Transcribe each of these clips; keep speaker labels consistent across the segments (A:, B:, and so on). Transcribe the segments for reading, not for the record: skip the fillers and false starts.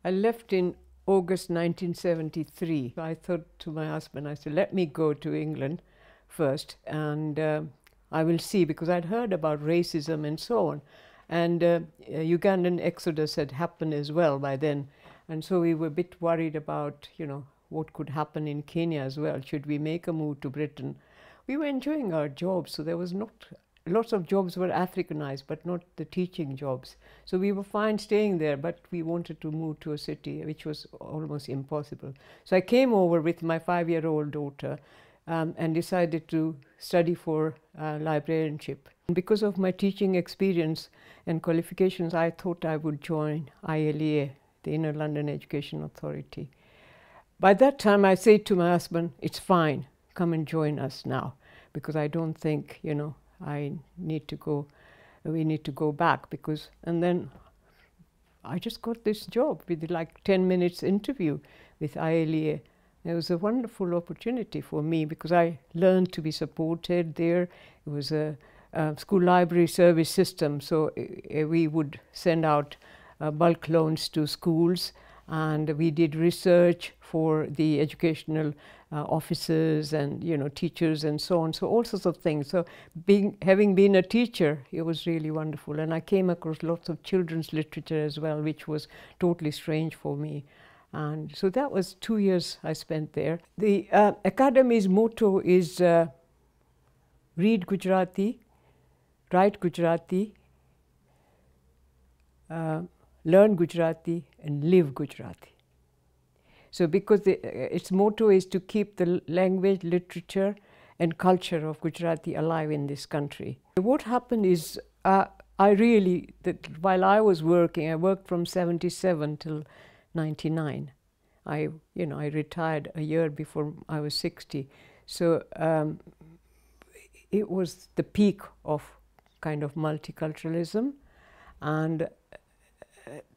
A: I left in August 1973. I thought to my husband, I said, let me go to England first and I will see, because I'd heard about racism and so on. And Ugandan exodus had happened as well by then. And so we were a bit worried about, what could happen in Kenya as well. Should we make a move to Britain? We were enjoying our jobs, so there was not, lots of jobs were Africanized, but not the teaching jobs. So we were fine staying there, but we wanted to move to a city, which was almost impossible. So I came over with my 5-year-old daughter and decided to study for librarianship. And because of my teaching experience and qualifications, I thought I would join ILEA, the Inner London Education Authority. By that time, I said to my husband, it's fine, come and join us now, because I don't think, I need to go, we need to go back, because, and then I just got this job with like 10 minutes interview with ILEA. It was a wonderful opportunity for me because I learned to be supported there. It was a school library service system, so we would send out bulk loans to schools, and we did research for the educational officers and teachers and so on, so all sorts of things. So having been a teacher, it was really wonderful, and I came across lots of children's literature as well, which was totally strange for me. And so that was 2 years I spent there. The Academy's motto is read Gujarati, write Gujarati, learn Gujarati and live Gujarati. So because its motto is to keep the language, literature and culture of Gujarati alive in this country. What happened is while I was working, I worked from 77 till 99. I retired a year before I was 60. So it was the peak of kind of multiculturalism, and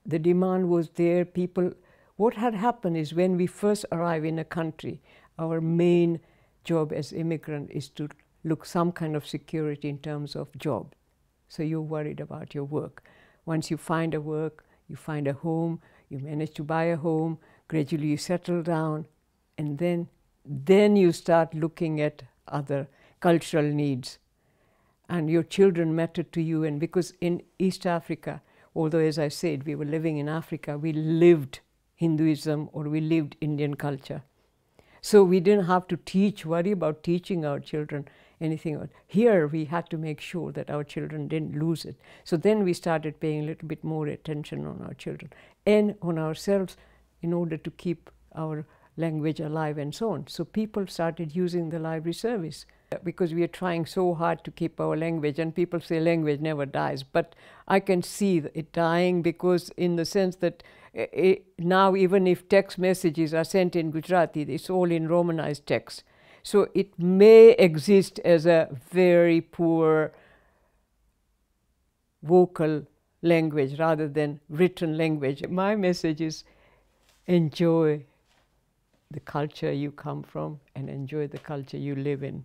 A: the demand was there. What had happened is when we first arrive in a country, our main job as immigrant is to look some kind of security in terms of job. So you're worried about your work. Once you find a work, you find a home, you manage to buy a home, gradually you settle down, and then you start looking at other cultural needs. And your children matter to you, and because in East Africa, although as I said, we were living in Africa, we lived Hinduism or we lived Indian culture. So we didn't have to worry about teaching our children anything. Here we had to make sure that our children didn't lose it. So then we started paying a little bit more attention on our children and on ourselves in order to keep our language alive and so on. So people started using the library service because we are trying so hard to keep our language, and people say language never dies, but I can see it dying, because in the sense that now even if text messages are sent in Gujarati, it's all in Romanized text. So it may exist as a very poor vocal language rather than written language. My message is enjoy the culture you come from and enjoy the culture you live in.